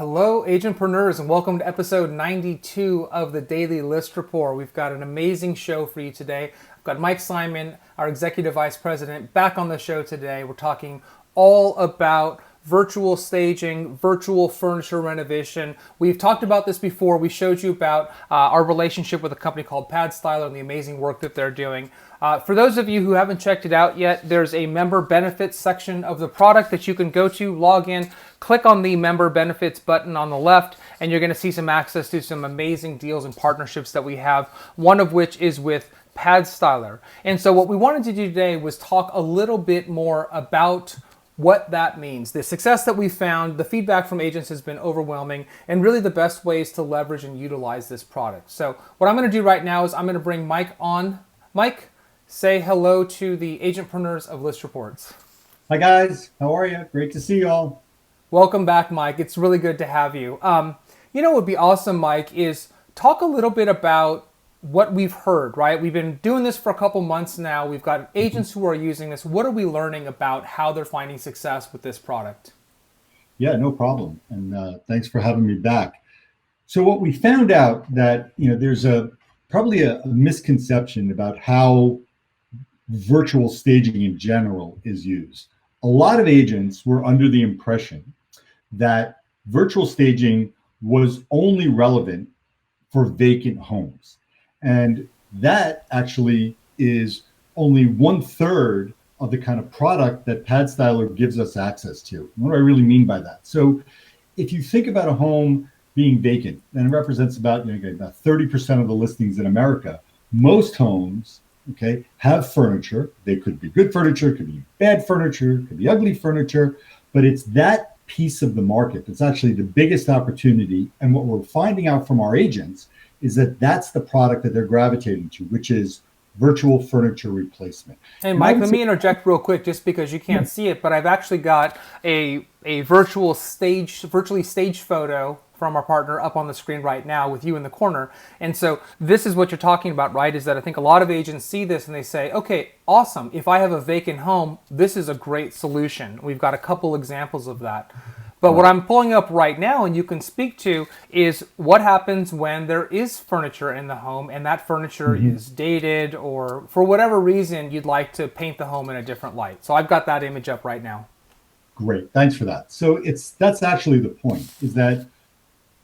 Hello, agentpreneurs, and welcome to episode 92 of the Daily List Report. We've got an amazing show for you today. I've got Mike Simon, our Executive Vice President, back on the show today. We're talking all about virtual staging, virtual furniture renovation. We've talked about this before. We showed you about our relationship with a company called Pad Styler and the amazing work that they're doing. For those of you who haven't checked it out yet, there's a member benefits section of the product that you can go to, log in, click on the member benefits button on the left, and you're going to see some access to some amazing deals and partnerships that we have, one of which is with Pad Styler. And so what we wanted to do today was talk a little bit more about what that means. The success that we found, the feedback from agents has been overwhelming, and really the best ways to leverage and utilize this product. So what I'm going to do right now is I'm going to bring Mike on. Mike, say hello to the agentpreneurs of ListReports. Hi guys, how are you? Great to see you all. Welcome back, Mike. It's really good to have you. What would be awesome, Mike, is talk a little bit about what we've heard, right? We've been doing this for a couple months now. We've got agents who are using this. What are we learning about how they're finding success with this product? Yeah, no problem. And thanks for having me back. So what we found out that, there's probably a misconception about how virtual staging in general is used. A lot of agents were under the impression that virtual staging was only relevant for vacant homes. And that actually is only 1/3 of the kind of product that Pad Styler gives us access to. What do I really mean by that? So if you think about a home being vacant, then it represents about 30% of the listings in America. Most homes, have furniture. They could be good furniture, could be bad furniture, could be ugly furniture, but it's that piece of the market that's actually the biggest opportunity. And what we're finding out from our agents is that that's the product that they're gravitating to, which is virtual furniture replacement. Hey, Mike, let me interject real quick just because you can't see it, but I've actually got a virtually staged photo from our partner up on the screen right now with you in the corner. And so this is what you're talking about, right? Is that I think a lot of agents see this and they say, okay, awesome. If I have a vacant home, this is a great solution. We've got a couple examples of that. But what I'm pulling up right now and you can speak to is what happens when there is furniture in the home and that furniture is dated or for whatever reason you'd like to paint the home in a different light. So I've got that image up right now. Great, thanks for that. So that's actually the point, is that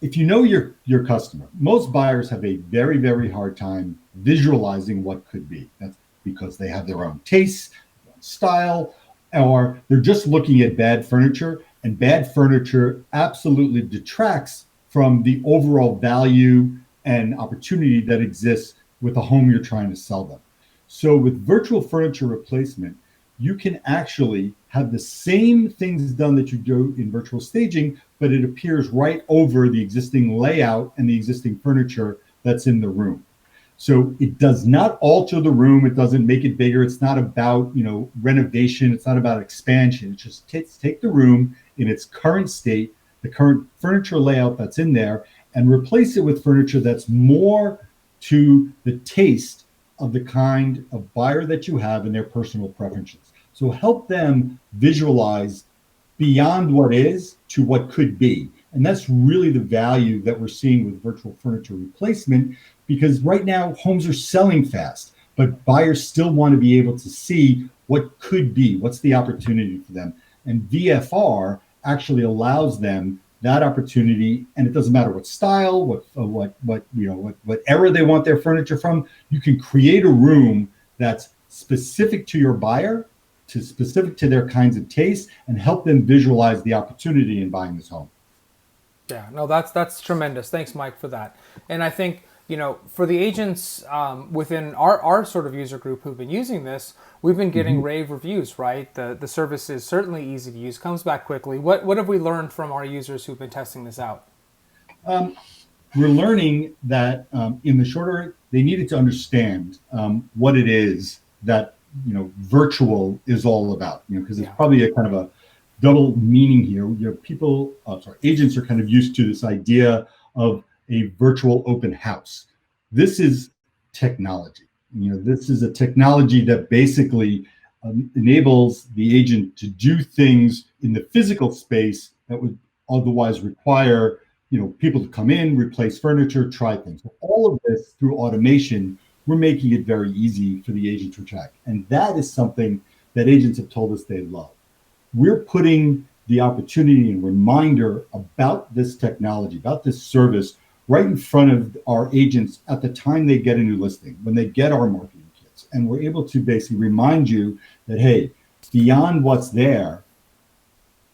if you know your customer, most buyers have a very, very hard time visualizing what could be. That's because they have their own tastes, style, or they're just looking at bad furniture. And bad furniture absolutely detracts from the overall value and opportunity that exists with the home you're trying to sell them. So with virtual furniture replacement, you can actually have the same things done that you do in virtual staging, but it appears right over the existing layout and the existing furniture that's in the room. So it does not alter the room. It doesn't make it bigger. It's not about, renovation. It's not about expansion. It just take the room in its current state, the current furniture layout that's in there, and replace it with furniture that's more to the taste of the kind of buyer that you have and their personal preferences. So help them visualize beyond what is to what could be. And that's really the value that we're seeing with virtual furniture replacement, because right now homes are selling fast, but buyers still want to be able to see what could be, what's the opportunity for them. And VFR actually allows them that opportunity, and it doesn't matter what style, what era they want their furniture from. You can create a room that's specific to your buyer, specific to their kinds of tastes, and help them visualize the opportunity in buying this home. Yeah, no, that's tremendous. Thanks, Mike, for that. And I think, for the agents within our sort of user group who've been using this, we've been getting rave reviews, right? The service is certainly easy to use, comes back quickly. What have we learned from our users who've been testing this out? We're learning that in the shorter, they needed to understand what it is that virtual is all about. Because it's probably a kind of a double meaning here. Agents are kind of used to this idea of a virtual open house. This is technology. This is a technology that basically enables the agent to do things in the physical space that would otherwise require people to come in, replace furniture, try things. So all of this through automation, we're making it very easy for the agent to track, and that is something that agents have told us they love. We're putting the opportunity and reminder about this technology, about this service, right in front of our agents at the time they get a new listing, when they get our marketing kits. And we're able to basically remind you that, hey, beyond what's there,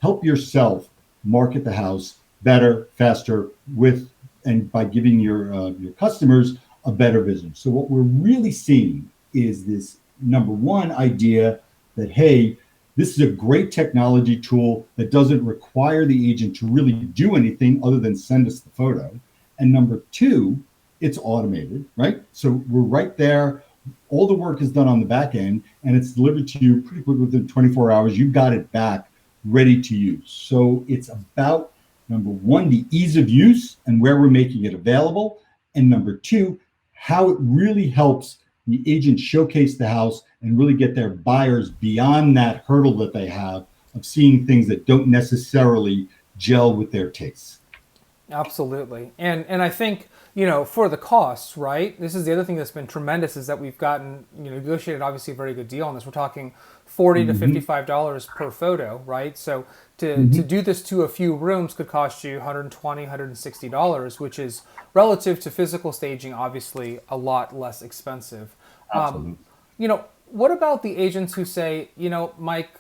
help yourself market the house better, faster, with and by giving your customers a better vision. So what we're really seeing is this number one idea that, hey, this is a great technology tool that doesn't require the agent to really do anything other than send us the photo. And number two, it's automated, right? So we're right there. All the work is done on the back end, and it's delivered to you pretty quick within 24 hours. You've got it back ready to use. So it's about, number one, the ease of use and where we're making it available. And number two, how it really helps the agent showcase the house and really get their buyers beyond that hurdle that they have of seeing things that don't necessarily gel with their tastes. Absolutely. And I think, for the costs, right? This is the other thing that's been tremendous is that we've gotten, negotiated obviously a very good deal on this. We're talking $40 to $55 per photo, right? So to do this to a few rooms could cost you $120, $160, which is relative to physical staging, obviously a lot less expensive. Absolutely. What about the agents who say, Mike,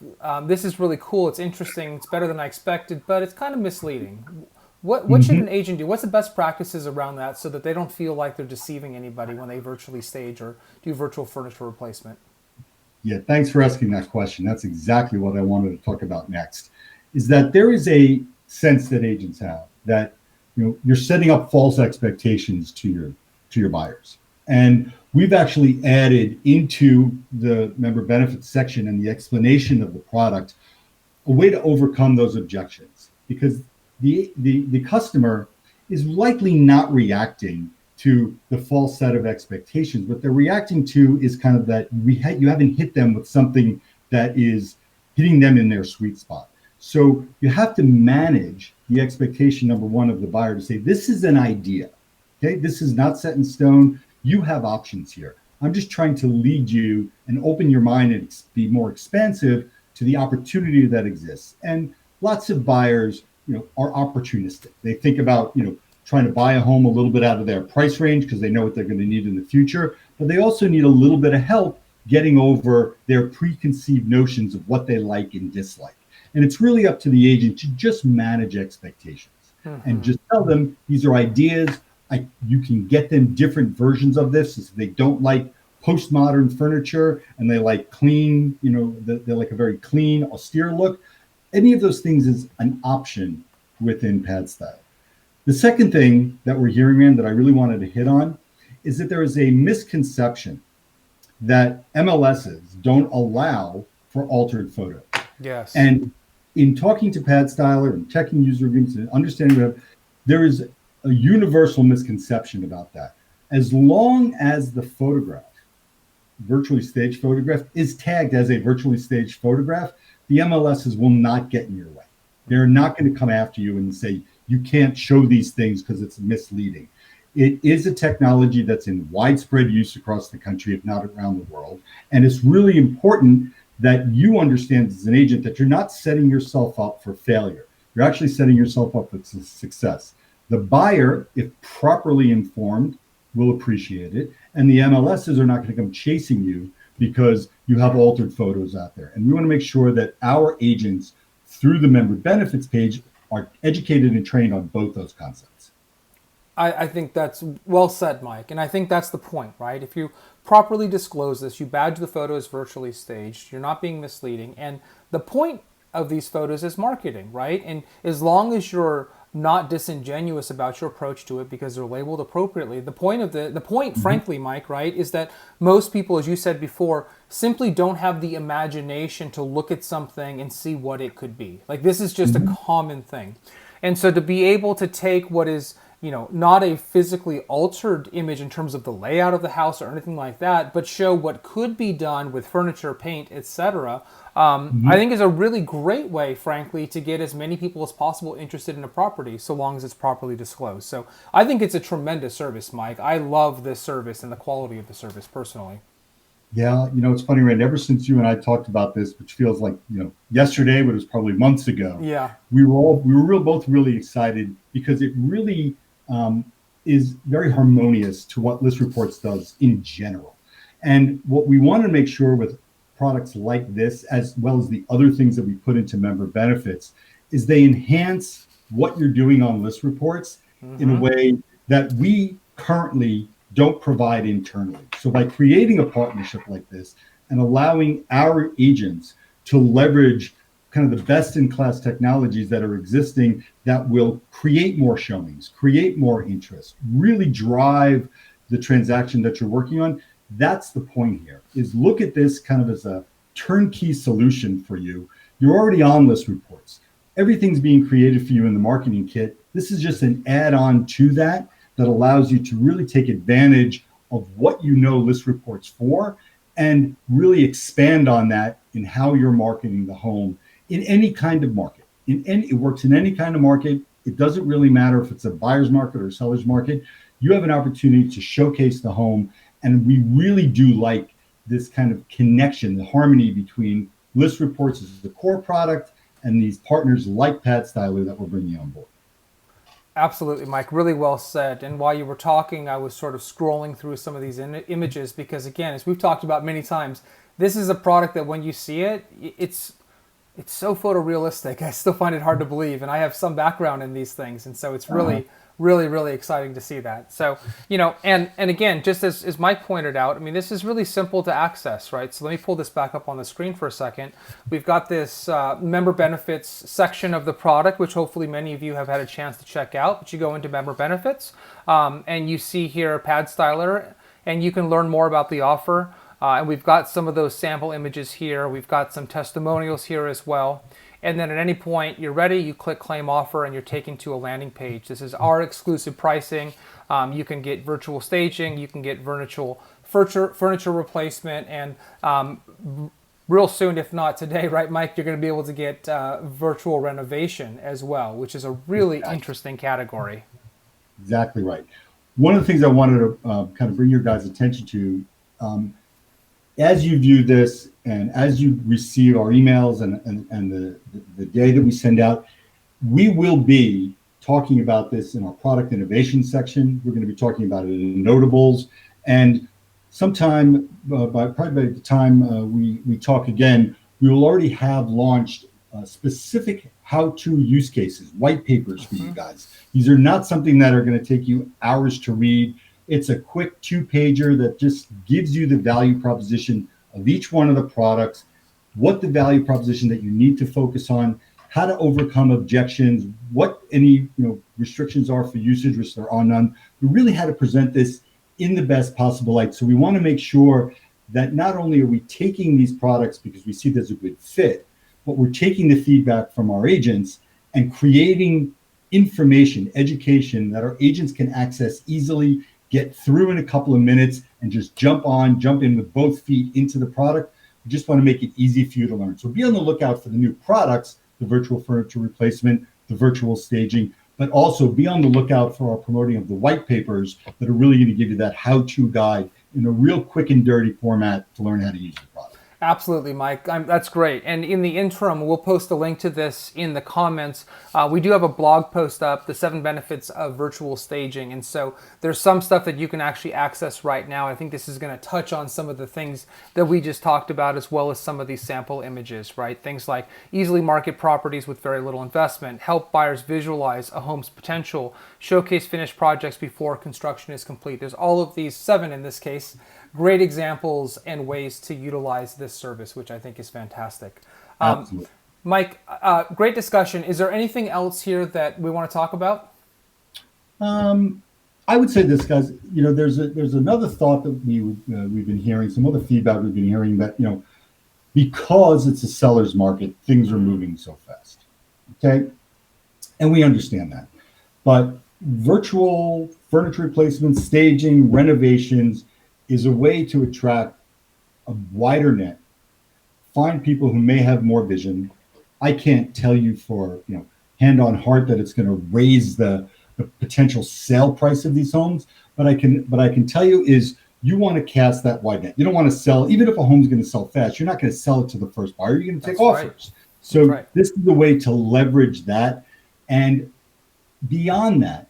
this is really cool, it's interesting, it's better than I expected, but it's kind of misleading. What should an agent do? What's the best practices around that so that they don't feel like they're deceiving anybody when they virtually stage or do virtual furniture replacement? Yeah, thanks for asking that question. That's exactly what I wanted to talk about next. Is that there is a sense that agents have that you're setting up false expectations to your buyers. And we've actually added into the member benefits section and the explanation of the product a way to overcome those objections, because the customer is likely not reacting to the false set of expectations. What they're reacting to is kind of that you haven't hit them with something that is hitting them in their sweet spot. So you have to manage the expectation, number one, of the buyer to say, this is an idea. Okay, this is not set in stone. You have options here. I'm just trying to lead you and open your mind and be more expansive to the opportunity that exists. And lots of buyers, are opportunistic. They think about, trying to buy a home a little bit out of their price range because they know what they're going to need in the future, but they also need a little bit of help getting over their preconceived notions of what they like and dislike. And it's really up to the agent to just manage expectations and just tell them these are ideas. You can get them different versions of this. If they don't like postmodern furniture and they like clean, they like a very clean, austere look. Any of those things is an option within Pad Style. The second thing that we're hearing, man, that I really wanted to hit on is that there is a misconception that MLSs don't allow for altered photos. Yes. And in talking to Pad Styler and checking user reviews and understanding there is a universal misconception about that. As long as the photograph, virtually staged photograph, is tagged as a virtually staged photograph, the MLSs will not get in your way. They're not going to come after you and say, you can't show these things because it's misleading. It is a technology that's in widespread use across the country, if not around the world. And it's really important that you understand as an agent that you're not setting yourself up for failure. You're actually setting yourself up for success. The buyer, if properly informed, will appreciate it. And the MLSs are not going to come chasing you because you have altered photos out there. And we want to make sure that our agents, through the member benefits page, are educated and trained on both those concepts. I think that's well said, Mike. And I think that's the point, right? If you properly disclose this, you badge the photo as virtually staged, you're not being misleading. And the point of these photos is marketing, right? And as long as you're not disingenuous about your approach to it because they're labeled appropriately. The point, frankly, Mike, right, is that most people, as you said before, simply don't have the imagination to look at something and see what it could be. Like, this is just a common thing. And so to be able to take what is not a physically altered image in terms of the layout of the house or anything like that, but show what could be done with furniture, paint, etc. I think is a really great way, frankly, to get as many people as possible interested in a property, so long as it's properly disclosed. So I think it's a tremendous service, Mike. I love this service and the quality of the service personally. Yeah, it's funny, Rand. Ever since you and I talked about this, which feels like yesterday, but it was probably months ago. Yeah. We were both really excited because it really is very harmonious to what ListReports does in general. And what we want to make sure with products like this, as well as the other things that we put into member benefits, is they enhance what you're doing on ListReports in a way that we currently don't provide internally. So by creating a partnership like this and allowing our agents to leverage kind of the best in class technologies that are existing that will create more showings, create more interest, really drive the transaction that you're working on. That's the point here, is look at this kind of as a turnkey solution for you. You're already on ListReports. Everything's being created for you in the marketing kit. This is just an add-on to that allows you to really take advantage of what ListReports for and really expand on that in how you're marketing the home in any kind of market. It works in any kind of market. It doesn't really matter if it's a buyer's market or a seller's market. You have an opportunity to showcase the home, and we really do like this kind of connection, the harmony between ListReports as the core product and these partners like Pad Styler that we're bringing on board. Absolutely, Mike. Really well said. And while you were talking, I was sort of scrolling through some of these images because, again, as we've talked about many times, this is a product that when you see it, it's so photorealistic. I still find it hard to believe, and I have some background in these things, and so it's really, really, really exciting to see that. So, and again, just as Mike pointed out, I mean, this is really simple to access, right? So let me pull this back up on the screen for a second. We've got this member benefits section of the product, which hopefully many of you have had a chance to check out. But you go into member benefits, and you see here Pad Styler, and you can learn more about the offer. And we've got some of those sample images here. We've got some testimonials here as well. And then at any point you're ready, you click claim offer and you're taken to a landing page. This is our exclusive pricing. You can get virtual staging, you can get virtual furniture replacement, and real soon, if not today, right, Mike, you're going to be able to get virtual renovation as well, which is a really interesting category. Exactly right. One of the things I wanted to kind of bring your guys' attention to, as you view this and as you receive our emails and the day that we send out, we will be talking about this in our product innovation section. We're going to be talking about it in notables, and sometime probably by the time we talk again, we will already have launched specific how-to use cases, white papers for you guys. These are not something that are going to take you hours to read. It's a quick 2-pager that just gives you the value proposition of each one of the products, what the value proposition that you need to focus on, how to overcome objections, what any restrictions are for usage, which there are none. We really had to present this in the best possible light. So we want to make sure that not only are we taking these products because we see there's a good fit, but we're taking the feedback from our agents and creating information, education that our agents can access easily, get through in a couple of minutes, and just jump in with both feet into the product. We just want to make it easy for you to learn. So be on the lookout for the new products, the virtual furniture replacement, the virtual staging, but also be on the lookout for our promoting of the white papers that are really going to give you that how-to guide in a real quick and dirty format to learn how to use the product. Absolutely, Mike. That's great. And in the interim, we'll post a link to this in the comments. We do have a blog post up, the 7 benefits of virtual staging. And so there's some stuff that you can actually access right now. I think this is going to touch on some of the things that we just talked about, as well as some of these sample images, right? Things like easily market properties with very little investment, help buyers visualize a home's potential, showcase finished projects before construction is complete. There's all of these 7 in this case. Great examples and ways to utilize this service, which I think is fantastic. Mike, great discussion. Is there anything else here that we want to talk about? I would say this, guys. There's another thought that we've been hearing, some other feedback we've been hearing that because it's a seller's market, things are moving so fast. Okay, and we understand that, but virtual furniture replacement, staging, renovations is a way to attract a wider net, find people who may have more vision. I can't tell you for, hand on heart that it's going to raise the potential sale price of these homes, but I can tell you is you want to cast that wide net. You don't want to sell, even if a home's going to sell fast, you're not going to sell it to the first buyer. You're going to take That's right. offers. That's So right. this is the way to leverage that. And beyond that,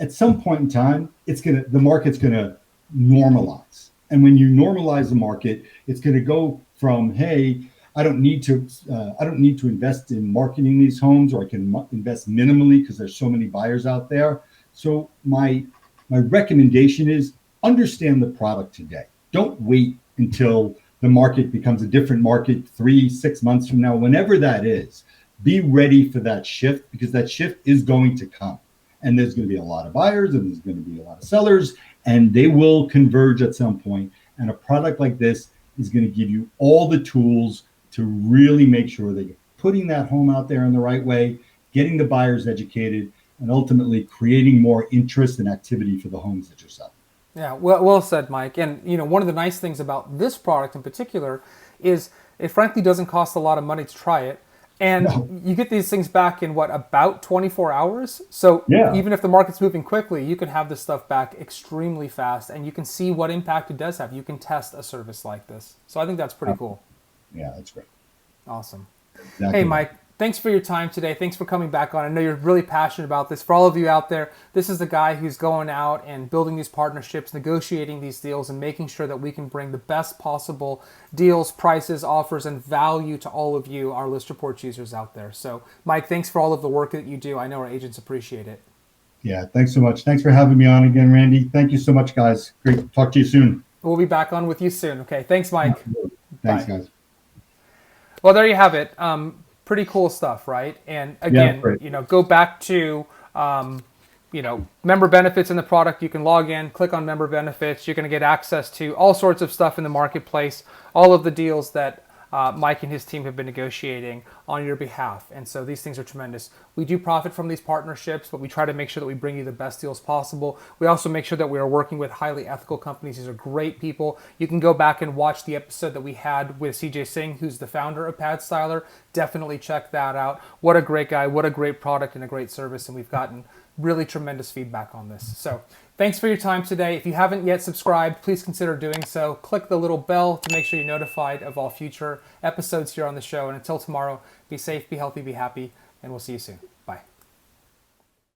at some point in time, the market's gonna normalize. And when you normalize the market, it's gonna go from, hey, I don't need to invest in marketing these homes, or I can invest minimally because there's so many buyers out there. So my recommendation is understand the product today. Don't wait until the market becomes a different market 3 6 months from now, whenever that is. Be ready for that shift, because that shift is going to come, and there's going to be a lot of buyers and there's going to be a lot of sellers, and they will converge at some point. And a product like this is going to give you all the tools to really make sure that you're putting that home out there in the right way, getting the buyers educated, and ultimately creating more interest and activity for the homes that you're selling. Yeah, well said, Mike. And one of the nice things about this product in particular is it frankly doesn't cost a lot of money to try it. No. And you get these things back in about 24 hours. So Yeah. even if the market's moving quickly, you can have this stuff back extremely fast, and you can see what impact it does have. You can test a service like this. So I think that's pretty cool. Yeah, that's great. Awesome. Exactly Hey, right. Mike, thanks for your time today. Thanks for coming back on. I know you're really passionate about this. For all of you out there, this is the guy who's going out and building these partnerships, negotiating these deals, and making sure that we can bring the best possible deals, prices, offers, and value to all of you, our List Reports users out there. So, Mike, thanks for all of the work that you do. I know our agents appreciate it. Yeah, thanks so much. Thanks for having me on again, Randy. Thank you so much, guys. Great to talk to you soon. We'll be back on with you soon. Okay, thanks, Mike. Thanks, Bye. guys. Well, there you have it. Pretty cool stuff, right? And Yeah, again, great. go back to, member benefits in the product. You can log in, click on member benefits. You're going to get access to all sorts of stuff in the marketplace, all of the deals that Mike and his team have been negotiating on your behalf. And so these things are tremendous. We do profit from these partnerships, but we try to make sure that we bring you the best deals possible. We also make sure that we are working with highly ethical companies. These are great people. You can go back and watch the episode that we had with CJ Singh, who's the founder of Pad Styler. Definitely check that out. What a great guy, what a great product and a great service. And we've gotten really tremendous feedback on this. So thanks for your time today. If you haven't yet subscribed, please consider doing so. Click the little bell to make sure you're notified of all future episodes here on the show. And until tomorrow, be safe, be healthy, be happy, and we'll see you soon.